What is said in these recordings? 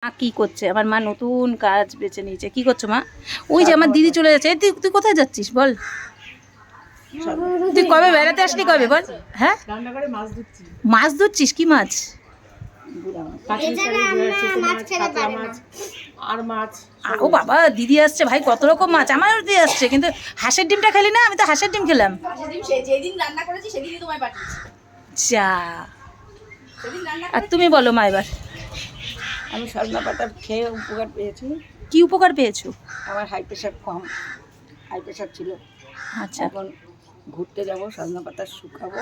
কি করছে আমার মা? নতুন কাজ বেছে নিয়েছে। কি করছো মা? ওই যে আমার দিদি চলে যাচ্ছে। তুই তুই কোথায় যাচ্ছিস বল? তুই কবে বেড়াতে আসলি কবে বল? হ্যাঁ, মাছ ধরছিস? কি মাছ? ও বাবা, দিদি আসছে ভাই, কত রকম মাছ। আমারও দিদি আসছে, কিন্তু হাঁসের ডিমটা খেলি না। আমি তো হাঁসের ডিম খেলাম। যা, আর তুমি বলো মা এবার। আমি সজনা পাতা খেয়ে উপকার পেয়েছি। কি উপকার পেয়েছো? আমার হাই প্রেশার কম, হাই প্রেশার ছিল। আচ্ছা, এখন ঘুরতে যাব, সজনা পাতা শুকাবো,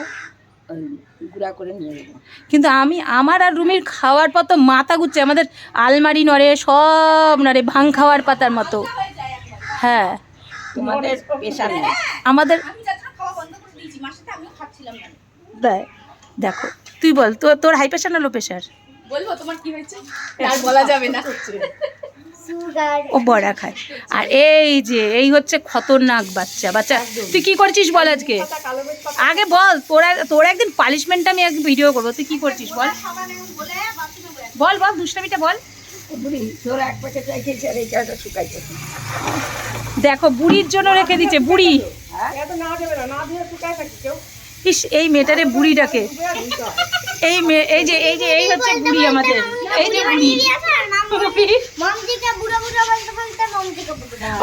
গুঁড়া করে নিয়ে যাবো। কিন্তু আমার আর রুমির খাওয়ার পর তো মাথা ঘুরছে। আমাদের আলমারি নড়ে, সব নড়ে, ভাং খাওয়ার পাতার মতো। হ্যাঁ, তোমাদের প্রেশার নেই, আমাদের। দেখো, তুই বল, তোর হাই প্রেশার না লো প্রেশার? বলবো তোমার কি হয়েছে? আর বলা যাবে না। ও বড়া খায়। আর এই হচ্ছে খতরনাক বাচ্চা। তুই কি করছিস বল আজকে? আগে বল, তোর একদিন পানিশমেন্ট আমি এক ভিডিও করবো। তুই কি করছিস বল? বল বল, দুষ্টামিটা বল। বুড়ি তোর এক প্যাকেট রেখেছি আর এই জায়গাটা শুকাইতেছি। দেখো, বুড়ির জন্য রেখে দিচ্ছে। বুড়ি, ইস, এই মেয়েটারে বুড়ি ডাকে। এই হচ্ছে বুড়ি আমাদের। এই যে বুড়ি।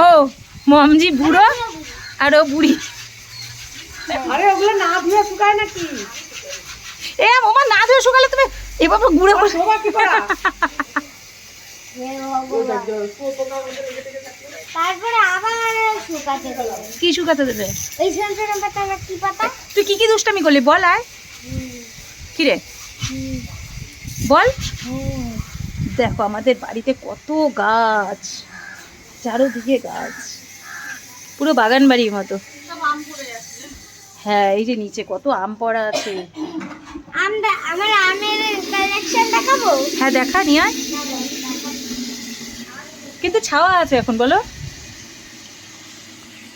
ও মমজি বুড়ো আর ও বুড়ি। আরে ওগুলো না ধুয়ে শুকায় নাকি? এ মামা, না ধুয়ে শুকালে তুমি এভাবে গুঁড়ো করে তারপরে আবার শুকাতে দেবে। কি শুকাতে দেবে? এই সজনা পাতা না কি পাতা? তুই কি দুষ্টামি করলি বল? আয়, কি রে বল। দেখো আমাদের বাড়িতে কত গাছ, চারোদিকে গাছ, পুরো বাগান বাড়ির মতো। হ্যাঁ, এই যে নিচে কত আম পড়া আছে। আমার আমের কালেকশন দেখাবো? হ্যাঁ দেখা, নিয়ে আয়। কিন্তু ছাওয়া আছে এখন, বলো।